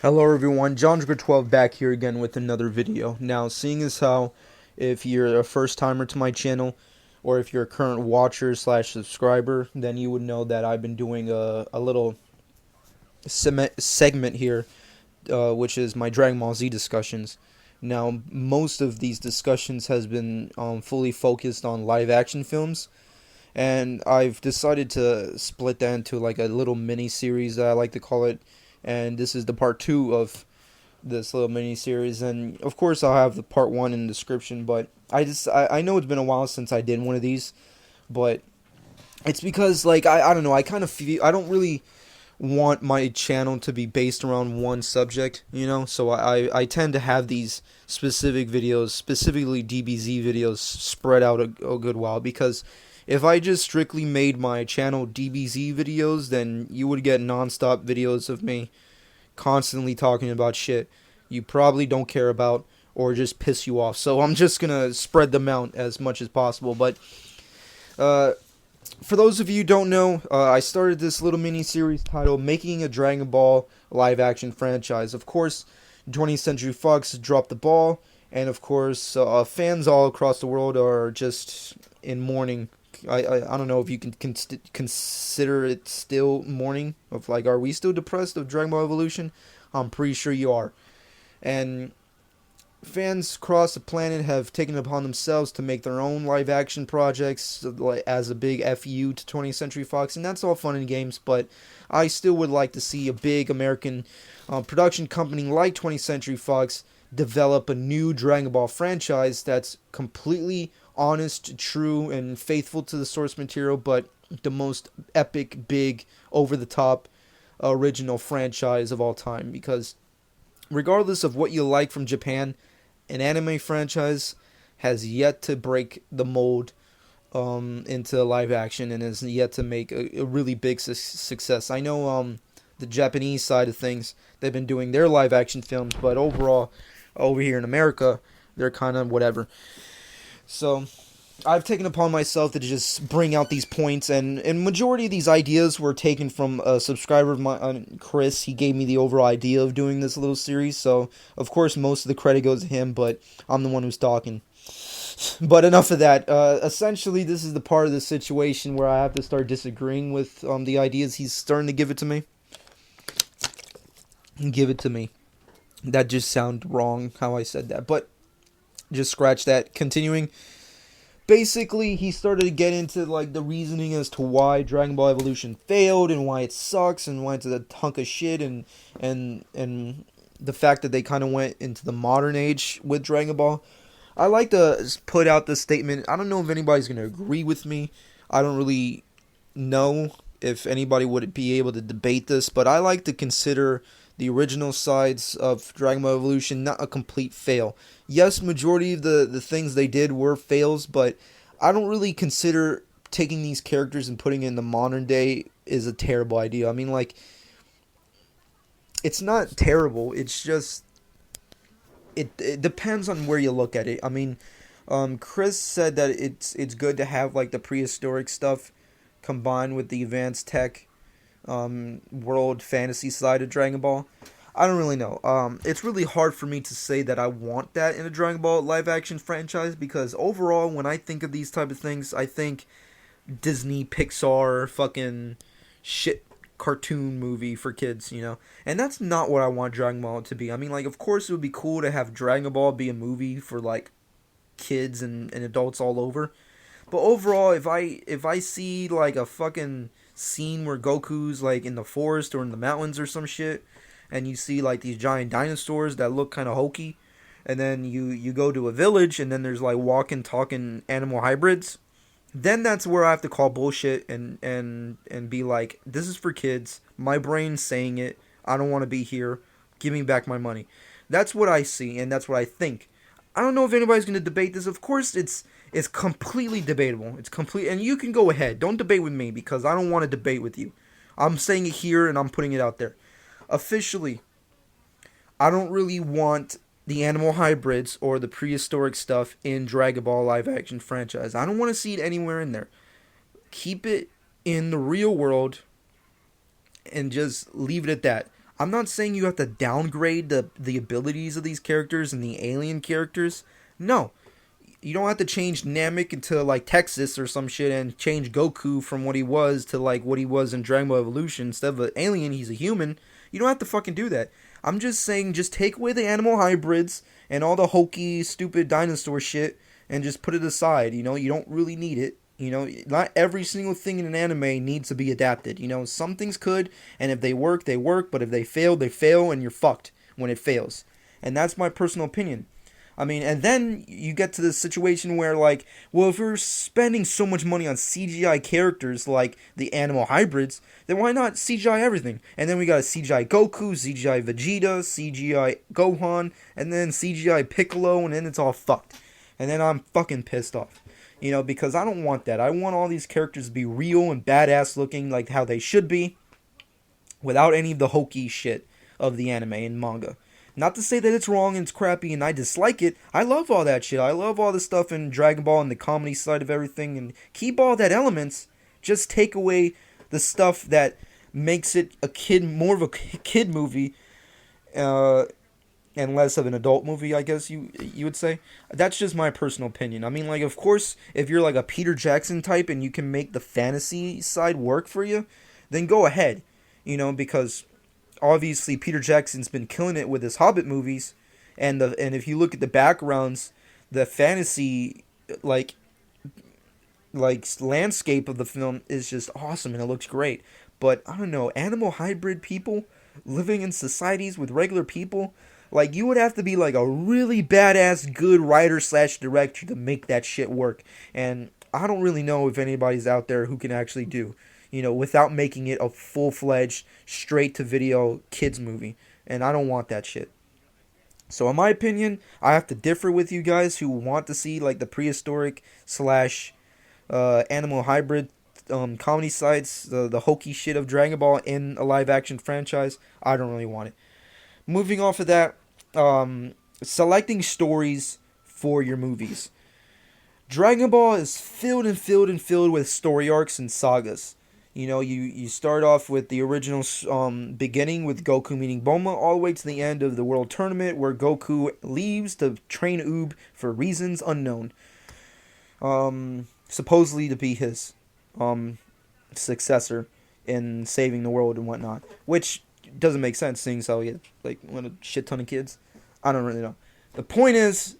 Hello everyone, John12 back here again with another video. Now, seeing as how if you're a first timer to my channel, or if you're a current watcher slash subscriber, then you would know that I've been doing a little segment here, which is my Dragon Ball Z discussions. Now, most of these discussions has been fully focused on live action films, and I've decided to split that into like a little mini series that I like to call it, and this is the part 2 of this little mini series. And of course I'll have the part 1 in the description, but I know it's been a while since I did one of these, but it's because like I don't know, I kind of feel I don't really want my channel to be based around one subject, so I tend to have these specific videos, specifically DBZ videos, spread out a good while, because if I just strictly made my channel DBZ videos, then you would get non-stop videos of me constantly talking about shit you probably don't care about or just piss you off. So I'm just gonna spread them out as much as possible. But uh, for those of you who don't know, I started this little mini series titled "Making a Dragon Ball Live Action Franchise." Of course, 20th Century Fox dropped the ball, and of course, fans all across the world are just in mourning. I don't know if you can consider it still mourning, of like, are we still depressed of Dragon Ball Evolution? I'm pretty sure you are. And fans across the planet have taken it upon themselves to make their own live action projects, like, as a big FU to 20th Century Fox, and that's all fun and games, but I still would like to see a big American production company like 20th Century Fox develop a new Dragon Ball franchise that's completely honest, true, and faithful to the source material, but the most epic, big, over the top original franchise of all time. Because regardless of what you like from Japan, an anime franchise has yet to break the mold into live action, and has yet to make a really big success. I know the Japanese side of things, they've been doing their live action films, but overall, over here in America, they're kind of whatever. So I've taken upon myself to just bring out these points, and majority of these ideas were taken from a subscriber of mine, Chris. He gave me the overall idea of doing this little series, so of course most of the credit goes to him, but I'm the one who's talking. But enough of that. Essentially, this is the part of the situation where I have to start disagreeing with the ideas he's starting to give it to me. Give it to me. That just sounded wrong how I said that, but just scratch that. Continuing. Basically, he started to get into like the reasoning as to why Dragon Ball Evolution failed and why it sucks and why it's a hunk of shit, and the fact that they kind of went into the modern age with Dragon Ball. I like to put out this statement. I don't know if anybody's going to agree with me. I don't really know if anybody would be able to debate this, but I like to consider the original sides of Dragon Ball Evolution not a complete fail. Yes, majority of the things they did were fails, but I don't really consider taking these characters and putting it in the modern day is a terrible idea. I mean, like, it's not terrible. It's just it depends on where you look at it. I mean, Chris said that it's good to have like the prehistoric stuff combined with the advanced tech world fantasy side of Dragon Ball. I don't really know. It's really hard for me to say that I want that in a Dragon Ball live action franchise, because overall, when I think of these type of things, I think Disney, Pixar, fucking shit cartoon movie for kids, and that's not what I want Dragon Ball to be. I mean, like, of course it would be cool to have Dragon Ball be a movie for like kids and adults all over, but overall, if I see like a fucking scene where Goku's like in the forest or in the mountains or some shit, and you see like these giant dinosaurs that look kind of hokey, and then you go to a village and then there's like walking, talking animal hybrids, then that's where I have to call bullshit and be like, this is for kids. My brain's saying it. I don't want to be here. Give me back my money. That's what I see, and that's what I think. I don't know if anybody's going to debate this. Of course, it's completely debatable. It's complete, and you can go ahead. Don't debate with me, because I don't want to debate with you. I'm saying it here, and I'm putting it out there. Officially, I don't really want the animal hybrids or the prehistoric stuff in Dragon Ball live action franchise. I don't want to see it anywhere in there. Keep it in the real world and just leave it at that. I'm not saying you have to downgrade the abilities of these characters and the alien characters. No, you don't have to change Namek into like Texas or some shit and change Goku from what he was to like what he was in Dragon Ball Evolution. Instead of an alien, he's a human. You don't have to fucking do that. I'm just saying, just take away the animal hybrids and all the hokey, stupid dinosaur shit and just put it aside. You know, you don't really need it. You know, not every single thing in an anime needs to be adapted. You know, some things could, and if they work, they work, but if they fail, they fail, and you're fucked when it fails. And that's my personal opinion. I mean, and then you get to this situation where, like, well, if we're spending so much money on CGI characters like the animal hybrids, then why not CGI everything? And then we got a CGI Goku, CGI Vegeta, CGI Gohan, and then CGI Piccolo, and then it's all fucked. And then I'm fucking pissed off. You know, because I don't want that. I want all these characters to be real and badass looking like how they should be, without any of the hokey shit of the anime and manga. Not to say that it's wrong and it's crappy and I dislike it. I love all that shit. I love all the stuff in Dragon Ball and the comedy side of everything. And keep all that elements. Just take away the stuff that makes it more of a kid movie. And less of an adult movie, I guess you would say. That's just my personal opinion. I mean, like, of course, if you're like a Peter Jackson type and you can make the fantasy side work for you, then go ahead. You know, because obviously Peter Jackson's been killing it with his Hobbit movies, and if you look at the backgrounds, the fantasy like landscape of the film is just awesome and it looks great. But I don't know, animal hybrid people living in societies with regular people. Like, you would have to be like a really badass good writer / director to make that shit work. And I don't really know if anybody's out there who can actually do, you know, without making it a full-fledged, straight-to-video kids movie. And I don't want that shit. So in my opinion, I have to differ with you guys who want to see like the prehistoric / animal hybrid comedy sides, the hokey shit of Dragon Ball in a live-action franchise. I don't really want it. Moving off of that, selecting stories for your movies. Dragon Ball is filled with story arcs and sagas. You know, you start off with the original beginning with Goku meeting Bulma, all the way to the end of the World Tournament where Goku leaves to train Oob for reasons unknown. Supposedly to be his successor in saving the world and whatnot, which doesn't make sense, seeing as how he had like a shit ton of kids. I don't really know. The point is,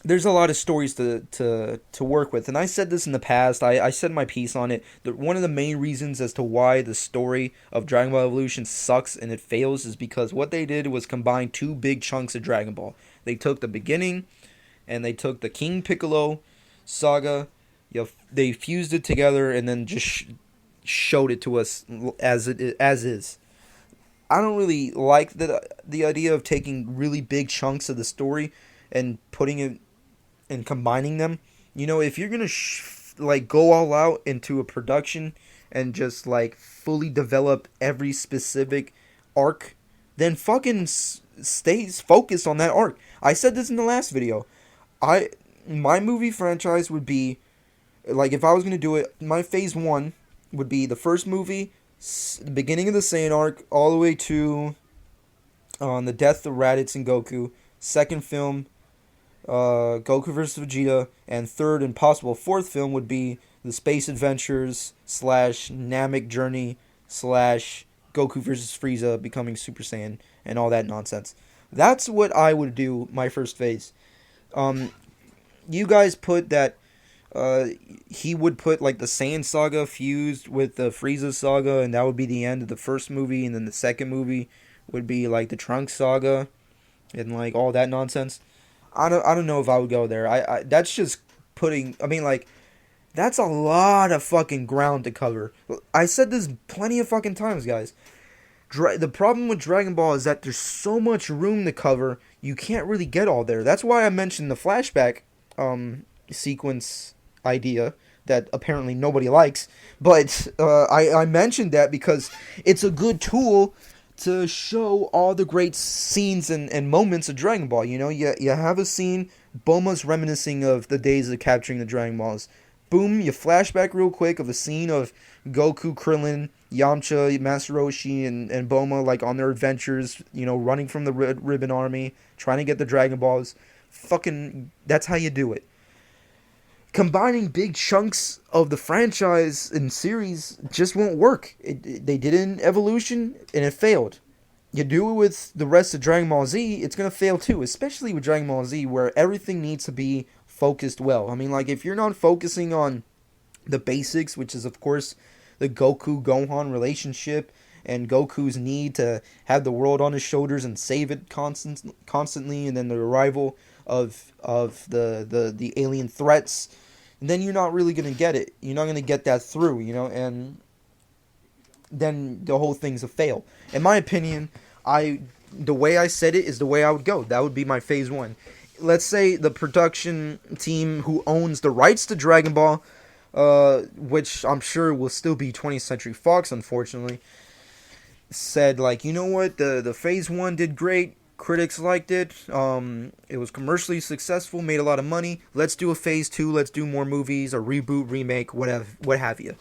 there's a lot of stories to work with, and I said this in the past. I said my piece on it. One of the main reasons as to why the story of Dragon Ball Evolution sucks and it fails is because what they did was combine two big chunks of Dragon Ball. They took the beginning, and they took the King Piccolo saga. They fused it together and then just showed it to us as is. I don't really like the idea of taking really big chunks of the story and putting it and combining them. You know, if you're gonna like go all out into a production and just like fully develop every specific arc, then fucking stays focused on that arc. I said this in the last video. My movie franchise would be like, if I was gonna do it, my phase 1 would be the first movie, the beginning of the Saiyan arc, all the way to the death of Raditz and Goku. Second film, Goku vs. Vegeta. And third and possible fourth film would be the Space Adventures / Namek Journey / Goku vs. Frieza becoming Super Saiyan and all that nonsense. That's what I would do my first phase. You guys put that he would put like the Saiyan saga fused with the Frieza saga, and that would be the end of the first movie, and then the second movie would be like the Trunks saga and like all that nonsense. I don't know if I would go there. I that's just putting, I mean, like, that's a lot of fucking ground to cover. I said this plenty of fucking times, guys. The problem with Dragon Ball is that there's so much room to cover, you can't really get all there. That's why I mentioned the flashback sequence idea that apparently nobody likes. But I mentioned that because it's a good tool to show all the great scenes and moments of Dragon Ball. You know, you have a scene, Bulma's reminiscing of the days of capturing the Dragon Balls. Boom, you flashback real quick of a scene of Goku, Krillin, Yamcha, Master Roshi, and Boma, like, on their adventures, running from the Red Ribbon Army, trying to get the Dragon Balls. Fucking, that's how you do it. Combining big chunks of the franchise and series just won't work. They did it in Evolution, and it failed. You do it with the rest of Dragon Ball Z, it's going to fail too, especially with Dragon Ball Z, where everything needs to be focused well. I mean, like, if you're not focusing on the basics, which is, of course, the Goku Gohan relationship and Goku's need to have the world on his shoulders and save it constantly, and then the arrival of the alien threats, then you're not really going to get it. You're not going to get that through, and then the whole thing's a fail. In my opinion, the way I said it is the way I would go. That would be my phase one. Let's say the production team who owns the rights to Dragon Ball, which I'm sure will still be 20th Century Fox, unfortunately, said, like, you know what, the phase one did great. Critics liked it. It was commercially successful, made a lot of money. Let's do a phase two. Let's do more movies, a reboot, remake, whatever, what have you.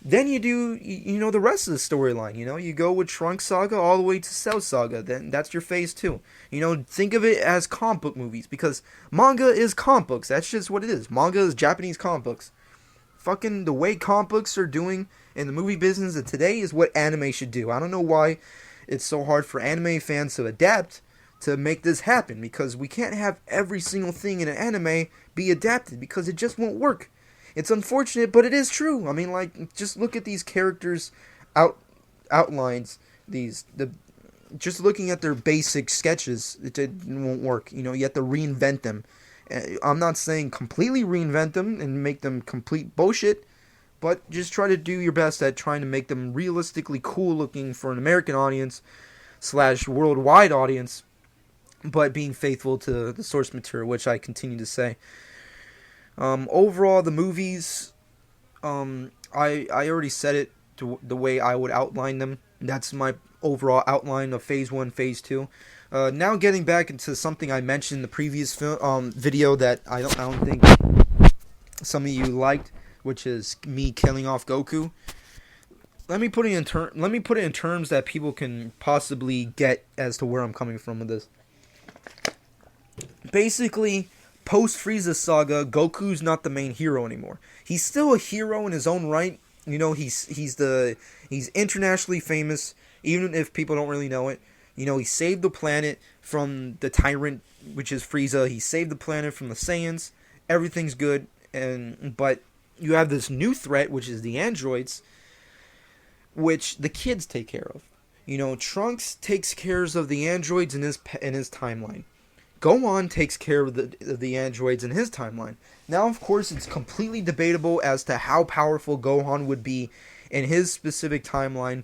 Then you do, the rest of the storyline. You go with Trunks Saga all the way to Cell Saga. Then that's your phase two. Think of it as comic book movies, because manga is comic books. That's just what it is. Manga is Japanese comic books. Fucking the way comic books are doing in the movie business of today is what anime should do. I don't know why it's so hard for anime fans to adapt to make this happen, because we can't have every single thing in an anime be adapted, because it just won't work. It's unfortunate, but it is true. I mean, like, just look at these characters' outlines. Just looking at their basic sketches, it won't work. You have to reinvent them. I'm not saying completely reinvent them and make them complete bullshit, but just try to do your best at trying to make them realistically cool looking for an American audience / worldwide audience, but being faithful to the source material, which I continue to say. Overall, the movies, I already said it the way I would outline them. That's my overall outline of phase one, phase two. Now getting back into something I mentioned in the previous video that I don't think some of you liked, which is me killing off Goku. Let me put it in terms that people can possibly get as to where I'm coming from with this. Basically, post Frieza saga, Goku's not the main hero anymore. He's still a hero in his own right. He's internationally famous, even if people don't really know it. He saved the planet from the tyrant, which is Frieza. He saved the planet from the Saiyans. Everything's good, but you have this new threat, which is the androids, which the kids take care of. Trunks takes care of the androids in his timeline. Gohan takes care of the androids in his timeline. Now, of course, it's completely debatable as to how powerful Gohan would be in his specific timeline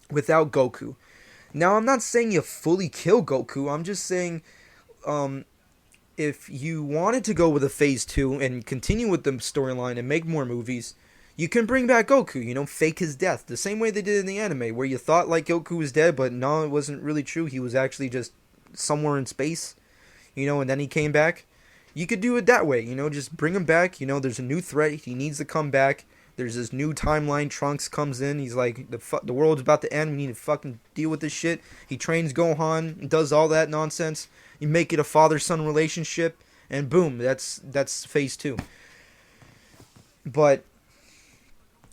without Goku. Now, I'm not saying you fully kill Goku. I'm just saying, if you wanted to go with a phase 2 and continue with the storyline and make more movies, you can bring back Goku, fake his death. The same way they did in the anime, where you thought like Goku was dead, but no, it wasn't really true. He was actually just somewhere in space, and then he came back. You could do it that way, just bring him back. There's a new threat. He needs to come back. There's this new timeline. Trunks comes in. He's like, the world's about to end. We need to fucking deal with this shit. He trains Gohan, does all that nonsense. You make it a father-son relationship, and boom, that's phase 2. But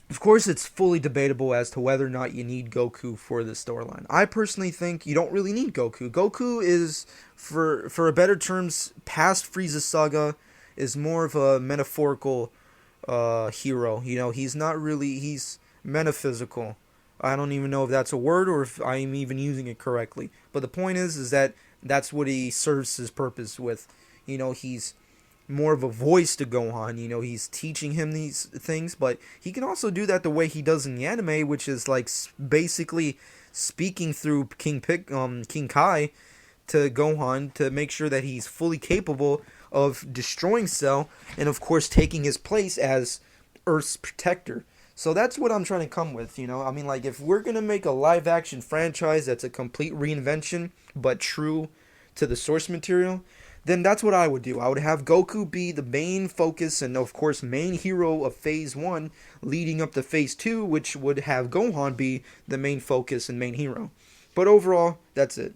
of course, it's fully debatable as to whether or not you need Goku for this storyline. I personally think you don't really need Goku. Goku is, for a better terms, past Frieza Saga, is more of a metaphorical hero. He's not really, he's metaphysical. I don't even know if that's a word or if I'm even using it correctly. But the point is that that's what he serves his purpose with. He's more of a voice to Gohan. He's teaching him these things, but he can also do that the way he does in the anime, which is like basically speaking through King Kai to Gohan to make sure that he's fully capable of destroying Cell and of course taking his place as Earth's protector. So that's what I'm trying to come with, I mean, like, if we're going to make a live action franchise that's a complete reinvention but true to the source material, then that's what I would do. I would have Goku be the main focus and, of course, main hero of Phase 1 leading up to Phase 2, which would have Gohan be the main focus and main hero. But overall, that's it.